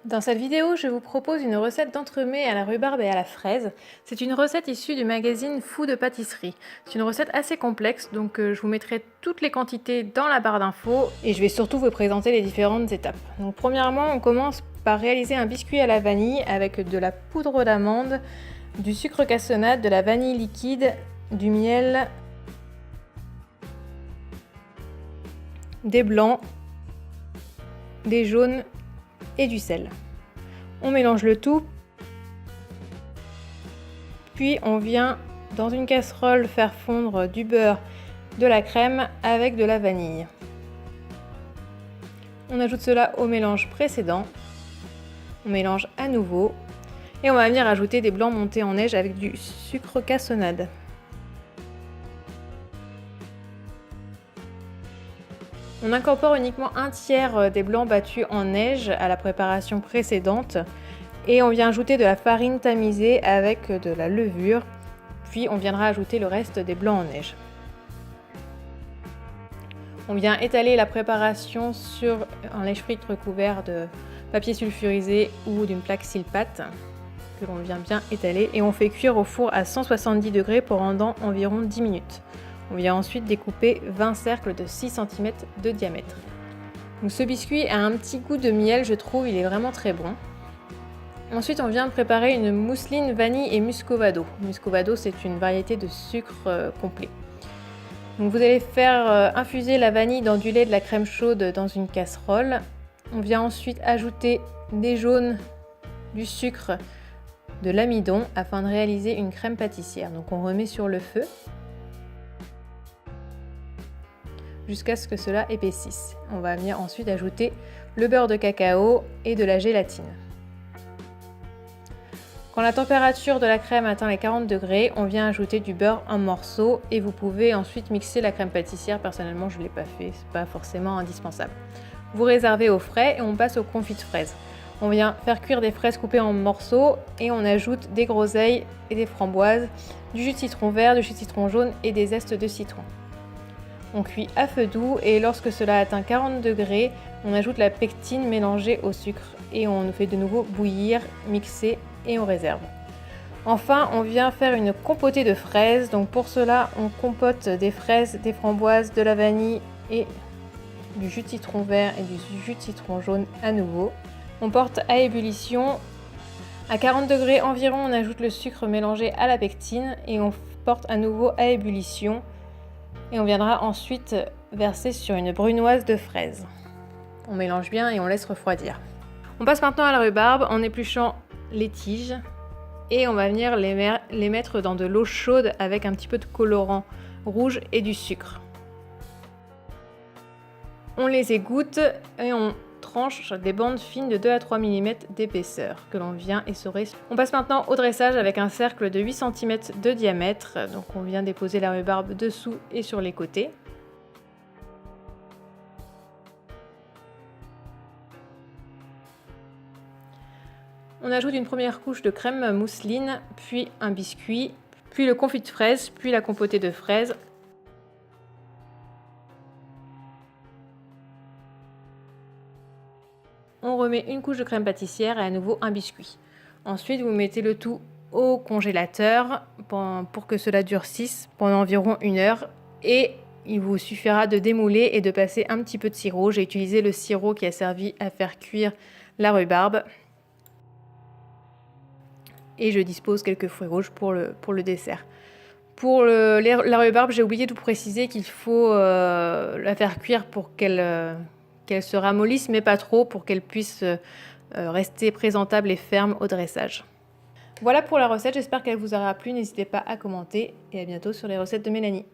Dans cette vidéo, je vous propose une recette d'entremets à la rhubarbe et à la fraise. C'est une recette issue du magazine Fou de pâtisserie. C'est une recette assez complexe, donc je vous mettrai toutes les quantités dans la barre d'infos et je vais surtout vous présenter les différentes étapes. Donc premièrement, on commence par réaliser un biscuit à la vanille avec de la poudre d'amande, du sucre cassonade, de la vanille liquide, du miel, des blancs, des jaunes et du sel. On mélange le tout, puis on vient dans une casserole faire fondre du beurre, de la crème avec de la vanille. On ajoute cela au mélange précédent, on mélange à nouveau et on va venir ajouter des blancs montés en neige avec du sucre cassonade. On incorpore uniquement un tiers des blancs battus en neige à la préparation précédente et on vient ajouter de la farine tamisée avec de la levure, puis on viendra ajouter le reste des blancs en neige. On vient étaler la préparation sur un lèche-frite recouvert de papier sulfurisé ou d'une plaque Silpat que l'on vient bien étaler et on fait cuire au four à 170 degrés pendant environ 10 minutes. On vient ensuite découper 20 cercles de 6 cm de diamètre. Donc ce biscuit a un petit goût de miel, je trouve, il est vraiment très bon. Ensuite, on vient préparer une mousseline vanille et muscovado. Muscovado, c'est une variété de sucre complet. Donc vous allez faire infuser la vanille dans du lait et de la crème chaude dans une casserole. On vient ensuite ajouter des jaunes, du sucre, de l'amidon afin de réaliser une crème pâtissière. Donc on remet sur le feu jusqu'à ce que cela épaississe. On va venir ensuite ajouter le beurre de cacao et de la gélatine. Quand la température de la crème atteint les 40 degrés, on vient ajouter du beurre en morceaux et vous pouvez ensuite mixer la crème pâtissière. Personnellement, je ne l'ai pas fait, c'est pas forcément indispensable. Vous réservez au frais et on passe au confit de fraises. On vient faire cuire des fraises coupées en morceaux et on ajoute des groseilles et des framboises, du jus de citron vert, du jus de citron jaune et des zestes de citron. On cuit à feu doux et lorsque cela atteint 40 degrés, on ajoute la pectine mélangée au sucre et on fait de nouveau bouillir, mixer et on réserve. Enfin, on vient faire une compotée de fraises. Donc pour cela, on compote des fraises, des framboises, de la vanille et du jus de citron vert et du jus de citron jaune à nouveau. On porte à ébullition. À 40 degrés environ, on ajoute le sucre mélangé à la pectine et on porte à nouveau à ébullition. Et on viendra ensuite verser sur une brunoise de fraises. On mélange bien et on laisse refroidir. On passe maintenant à la rhubarbe en épluchant les tiges et on va venir les mettre dans de l'eau chaude avec un petit peu de colorant rouge et du sucre. On les égoutte et on tranche des bandes fines de 2 à 3 mm d'épaisseur que l'on vient essorer. On passe maintenant au dressage avec un cercle de 8 cm de diamètre. Donc on vient déposer la rhubarbe dessous et sur les côtés. On ajoute une première couche de crème mousseline, puis un biscuit, puis le confit de fraises, puis la compotée de fraises. On remet une couche de crème pâtissière et à nouveau un biscuit. Ensuite, vous mettez le tout au congélateur pour que cela durcisse pendant environ 1 heure et il vous suffira de démouler et de passer un petit peu de sirop. J'ai utilisé le sirop qui a servi à faire cuire la rhubarbe et je dispose quelques fruits rouges pour le dessert. Pour la rhubarbe, j'ai oublié de vous préciser qu'il faut la faire cuire pour qu'elle se ramollisse, mais pas trop, pour qu'elle puisse rester présentable et ferme au dressage. Voilà pour la recette, j'espère qu'elle vous aura plu, n'hésitez pas à commenter et à bientôt sur les recettes de Mélanie.